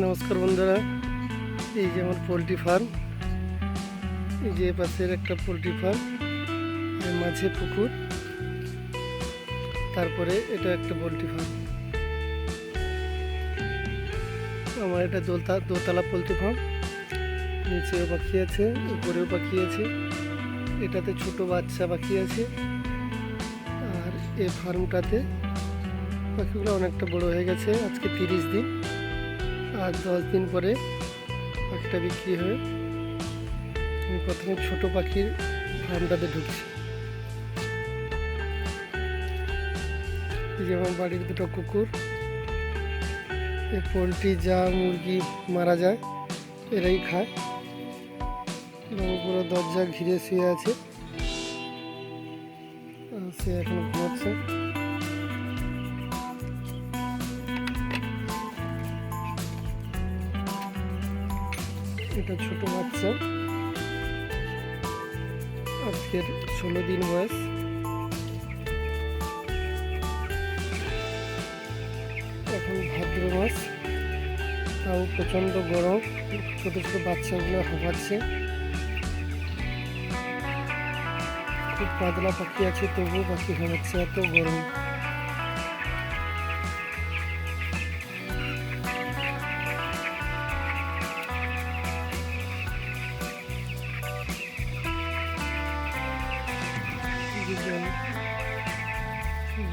নমস্কার বন্ধুরা, এই যে আমার পোলট্রি ফার্ম। এই যে পাশের একটা পোলট্রি ফার্ম, মাঝে পুকুর, তারপরে এটা একটা পোলট্রি ফার্ম। আমার এটা দোতলা পোলট্রি ফার্ম। নিচেও পাখি আছে, উপরেও পাখি আছে, এটাতে ছোট বাচ্চা পাখি আছে। আর এই ফার্মটাতে পাখিগুলো অনেকটা বড় হয়ে গেছে। আজকে 30 দিন, আর 10 দিন পরে পাখিটা বিক্রি হবে। আমি প্রথমে ছোট পাখির ফার্মটাতে ঢুকছি। এই যে আমার বাড়ির দুটো কুকুর। এই পোলট্রি যা মুরগি মারা যায় এরাই খায়, এবং পুরো দরজা ঘিরে শুয়ে আছে। সে এখন ঘুমাচ্ছে। এটা ছোট বাচ্চা, আজকের 16 দিন বয়স। এখন ভাদ্র মাস, তাও প্রচণ্ড গরম। ছোট ছোট বাচ্চাগুলো হাঁপাচ্ছে। খুব পাতলা পাখি আছে, তবুও পাখি হাঁপাচ্ছে, এত গরম।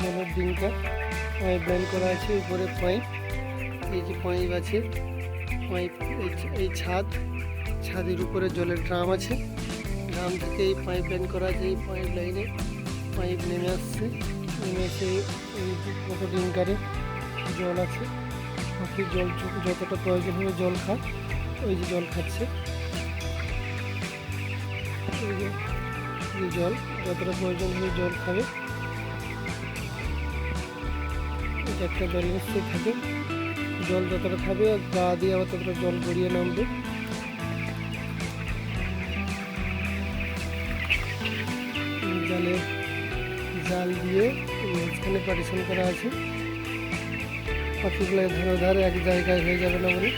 জলের ডিমটা পাইপ লাইন করা আছে, উপরে পাইপ। এই যে পাইপ আছে, পাইপ এই ছাদের উপরে জলের ড্রাম আছে। ড্রাম থেকে এই পাইপ লাইন করা আছে। এই পাইপ লাইনে পাইপ নেমে আসছে, নেমে এসে এই কত ডিঙ্কারে জল আছে। পাখির জল যতটা প্রয়োজন হবে জল খায়, ওই যে জল খাচ্ছে। এই জল যতটা প্রয়োজন হবে জল খাবে। এটা একটা ব্যালেন্সে থাকে, জল যতটা খাবে আর গা দিয়ে আবার ততটা জল গড়িয়ে নামবে। জাল দিয়ে মাঝখানে পার্টিশন করা আছে। পাখিগুলো ধারে ধারে এক জায়গায় হয়ে যাবে না বলে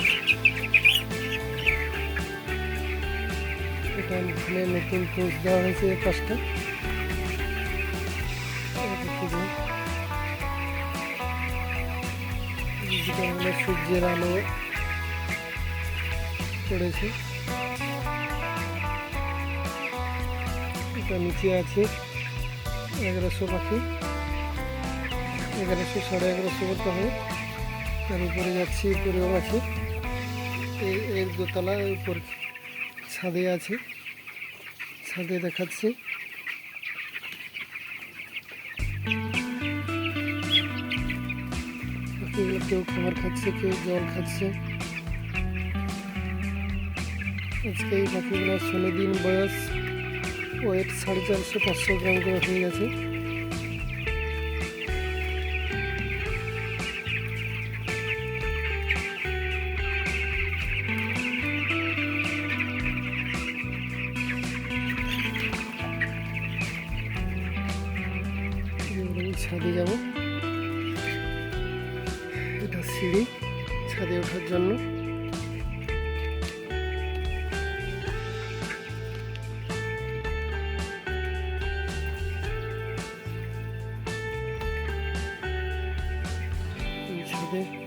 এটা এখানে নতুন পোস্ট দেওয়া হয়েছে। এই পাশটা সূর্যের আলো পড়েছে। এটা নিচে আছে 1100 পাখি, 1100 1150 করতে হবে। তার উপরে যাচ্ছি, উপরেও আছে। এর দোতলা উপর ছাদে আছে, ছাদে দেখাচ্ছে। পাখিগুলো কেউ খাবার খাচ্ছে, কেউ জল খাচ্ছে। আজকে এই পাখিগুলো 16 দিন বয়স, ওয়েট 450-500 গ্রাম করে হয়ে গেছে। ছাদে যাব, এটা সিঁড়ি ছাদে ওঠার জন্য।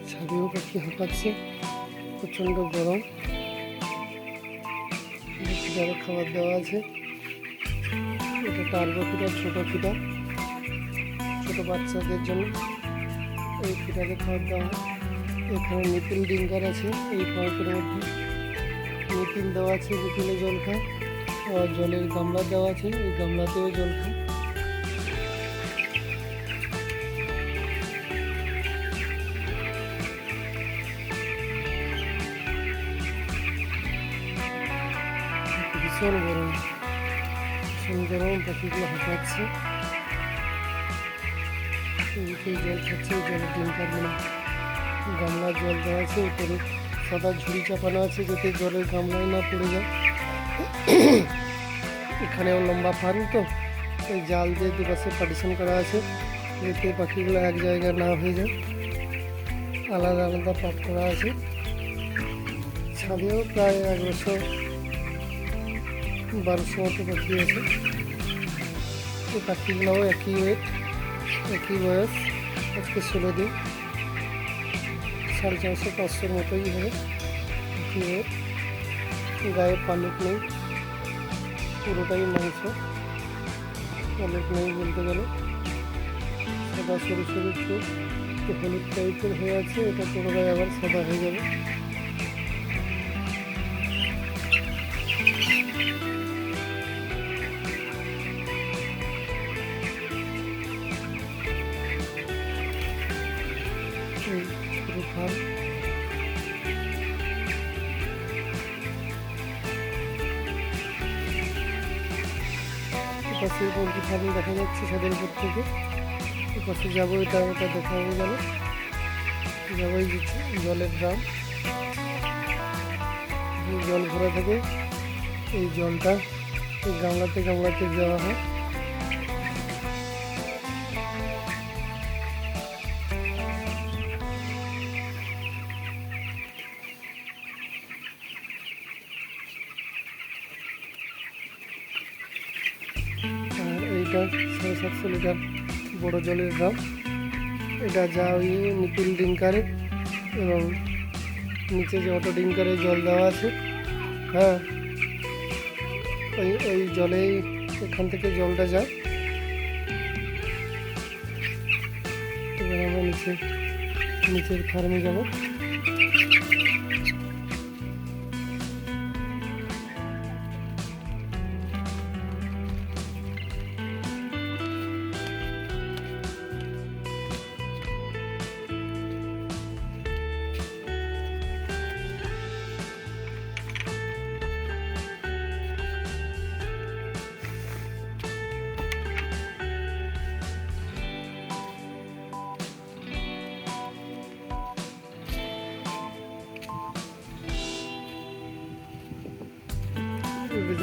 ছাদেও পাখি হাঁপাচ্ছে, প্রচণ্ড গরম। ফিডারে খাবার দেওয়া আছে। এটা টার্বো ফিডার, ছোট ফিডার, ছোট বাচ্চাদের জন্য এই ফিডারে খাবার দেওয়া হয়। এখানে নিপিল ডিঙ্কার আছে, এই পাইপের মধ্যে নিপিল দেওয়া আছে, নিপিলে জল খায়। আর জলের গামলা দেওয়া আছে, এই গামলাতেও জল খায়। ভীষণ গরম, পাখিগুলো হাঁপাচ্ছে। জল খাচ্ছে, জলের ডিঙ্কার মানে গামলার জল দেওয়া আছে। উপরে সাদা ঝুড়ি চাপানো আছে যাতে জলের গামলায় না পড়ে যায়। এখানেও লম্বা ফার্ম, তো এই জাল দিয়ে দুপাশে পার্টিশন করা আছে যাতে পাখিগুলো এক জায়গায় না হয়ে যায়। আলাদা আলাদা পাট করা আছে। ছাদেও প্রায় 1100-1200 মতো পাখি আছে। এই পাখিগুলোও একই ওয়েট, একই বয়স, আজকে 16 দিন, 450-500 মতোই হবে একই ওয়েট। গায়ে পালক নেই, পুরোটাই মাংস, পালক নেই বলতে গেলে। সাদা সরু সরু চোখ, একটু হলুদ টাইপের হয়ে আছে, এটা পুরোটাই আবার সাদা হয়ে যাবে। পুরো ফার্ম পাশে পোলট্রি ফার্ম দেখা যাচ্ছে ছাদের উপর থেকে। পাশে যাবো, এটা দেখা হয়ে গেল। যাবো এই জলের ড্রাম, জল ভরা থাকে, এই জলটা এই গামলাতে দেওয়া হয়। আর এইটা 750 লিটার বড় জলের ড্রাম। এটা যা ওই নিপিল ডিঙ্কারে এবং নিচে যে অটো ডিঙ্কারে জল দেওয়া আছে, হ্যাঁ ওই জলেই এখান থেকে জলটা যায়। এবার আমরা নিচের ফার্মে যাব।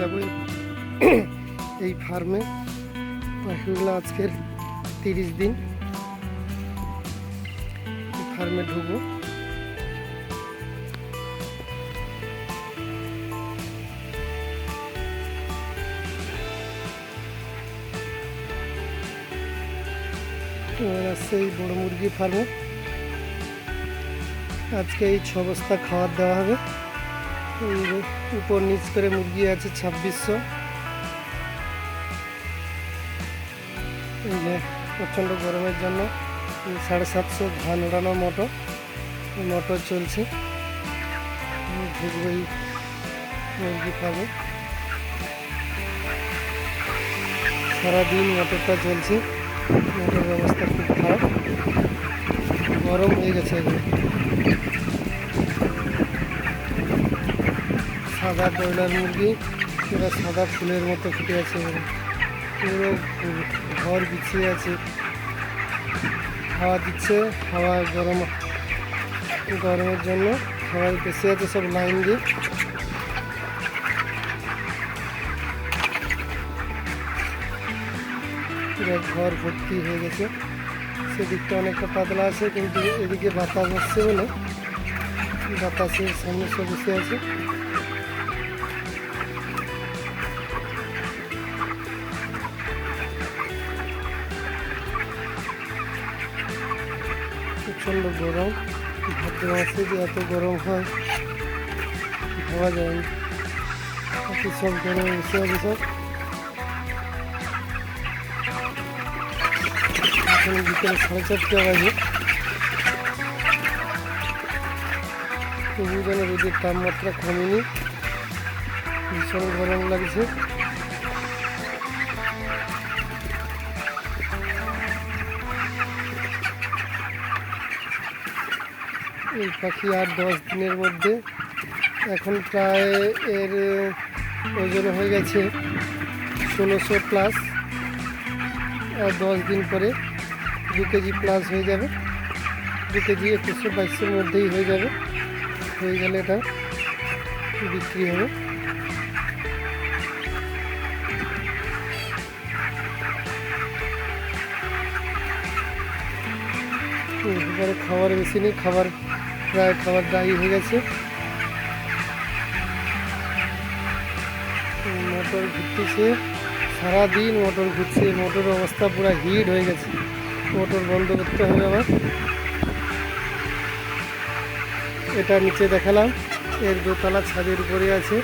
যাবো এই ফার্মে। পাখিগুলো আজকের 30 দিন ফার্মে ঢুকবো। আসছে এই বড় মুরগি ফার্মে। আজকে এই 6 বস্তা খাবার দেওয়া হবে। উপর নিচ করে মুরগি আছে 2600। এই যে প্রচণ্ড গরমের জন্য 750 ধান ওড়ানো মোটর চলছে। ঢুকবো এই মুরগি ফার্মে। সারাদিন মোটরটা চলছে, মোটর ব্যবস্থা খুব খারাপ, গরম হয়ে গেছে। সাদা ব্রয়লার মুরগি, এরা সাদা ফুলের মতো ফুটে আছে, পুরো ঘর বিছিয়ে আছে, হাওয়া দিচ্ছে। হাওয়া গরমের জন্য হাওয়ায় বেশি আছে সব লাইন দিয়ে। পুরো ঘর ভর্তি হয়ে গেছে। সেদিকটা অনেকটা পাতলা আছে, কিন্তু এদিকে বাতাস আসছে বলে বাতাসের সামনে সব বসে আছে। প্রচণ্ড গরম, ভাদ্র মাসে যে এত গরম হয় ভাবা যায় না। সব গরমে বসে আছে সব। এখন বিকেলে 4:30 বাজে, তবু যেন রোদের তাপমাত্রা কমেনি, ভীষণ গরম লাগছে। এই পাখি আর 10 দিনের মধ্যে, এখন প্রায় এর ওজন হয়ে গেছে 1600 প্লাস। আর 10 দিন পরে 2 কেজি প্লাস হয়ে যাবে। 2 কেজি 2100-2200 মধ্যেই হয়ে যাবে। হয়ে গেলে এটা বিক্রি হবে। এবারে খাবার বেশি নেই, খাবার প্রায় দায়ী হয়ে গেছে। মোটর ঘুরতেছে, সারাদিন মোটর ঘুরছে। মোটরের অবস্থা পুরো হিট হয়ে গেছে, মোটর বন্ধ করতে হবে আবার। এটা নিচে দেখালাম, এর দোতলা ছাদের উপরে আছে।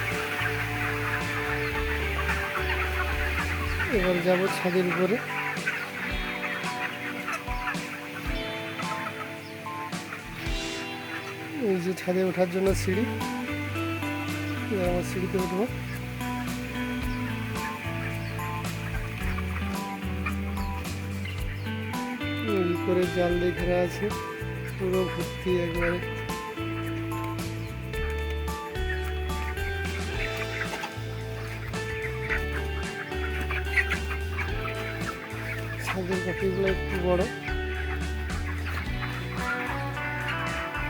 এবার যাব ছাদের উপরে। এই যে ছাদে ওঠার জন্য সিঁড়ি, এবার আমার সিঁড়িতে উঠবো। এই করে জাল দিয়ে ঘেরা আছে, পুরো ভর্তি একবারে। ছাদের পাখিগুলো একটু বড়,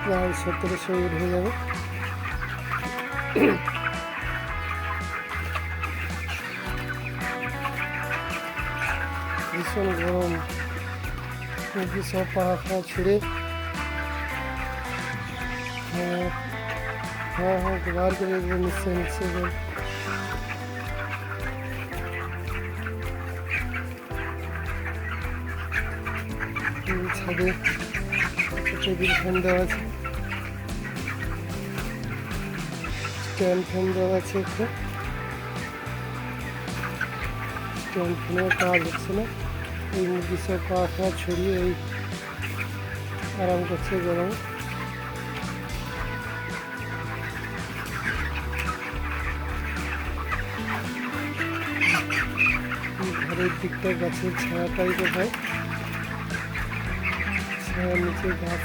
প্রায় 1700 ইট হয়ে যাবে। ভীষণ গরম, মুরগি সব পাখা ছুড়ে হ্যাঁ হ্যাঁ হ্যাঁ বার করে দেবে নিশ্চয় নিশ্চয়। ছাদে টেবিল ফ্যান দেওয়া আছে, স্ট্যান্ড ফ্যান দেওয়া আছে। একটা স্ট্যান্ড ফ্যানেও কাজ হচ্ছে না, এই মুরগি সব পাখা ছড়িয়ে এই আরাম করছে গরম। ঘরের দিকটা গাছের ছায়া টাইপের হয়, ছায়ার নিচে গাছ।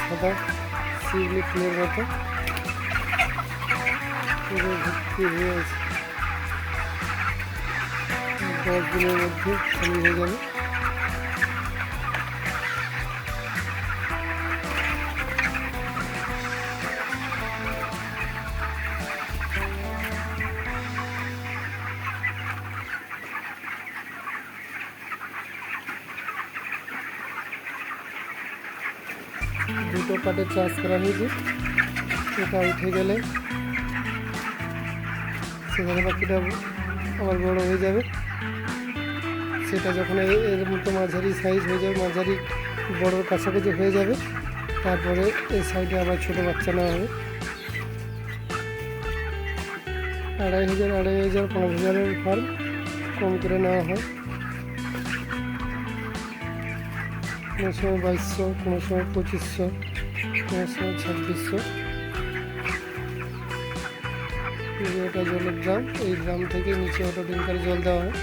সাদা শিউলি ফুলের মতো পুরো ভর্তি হয়ে আছে, 10 দিনের মধ্যে খালি হয়ে যাবে। দুটো পাটে চাষ করা হয়েছে, এটা উঠে গেলে সেখানে বাকিটা আবার বড় হয়ে যাবে। সেটা যখন এর মতো মাঝারি সাইজ হয়ে যাবে, মাঝারি বড়োর কাছাকাছি হয়ে যাবে, তারপরে এই সাইডে আবার ছোটো বাচ্চা নেওয়া হবে। 2500, 5000 ফার্ম কম করে নেওয়া হয়। কোনো সময় 2200, কোনো সময় 2500, কোনো সময় 2600। এটা জলের ড্রাম, এই ড্রাম থেকে নিচে অটো ট্যাঙ্কারে জল দেওয়া হয়।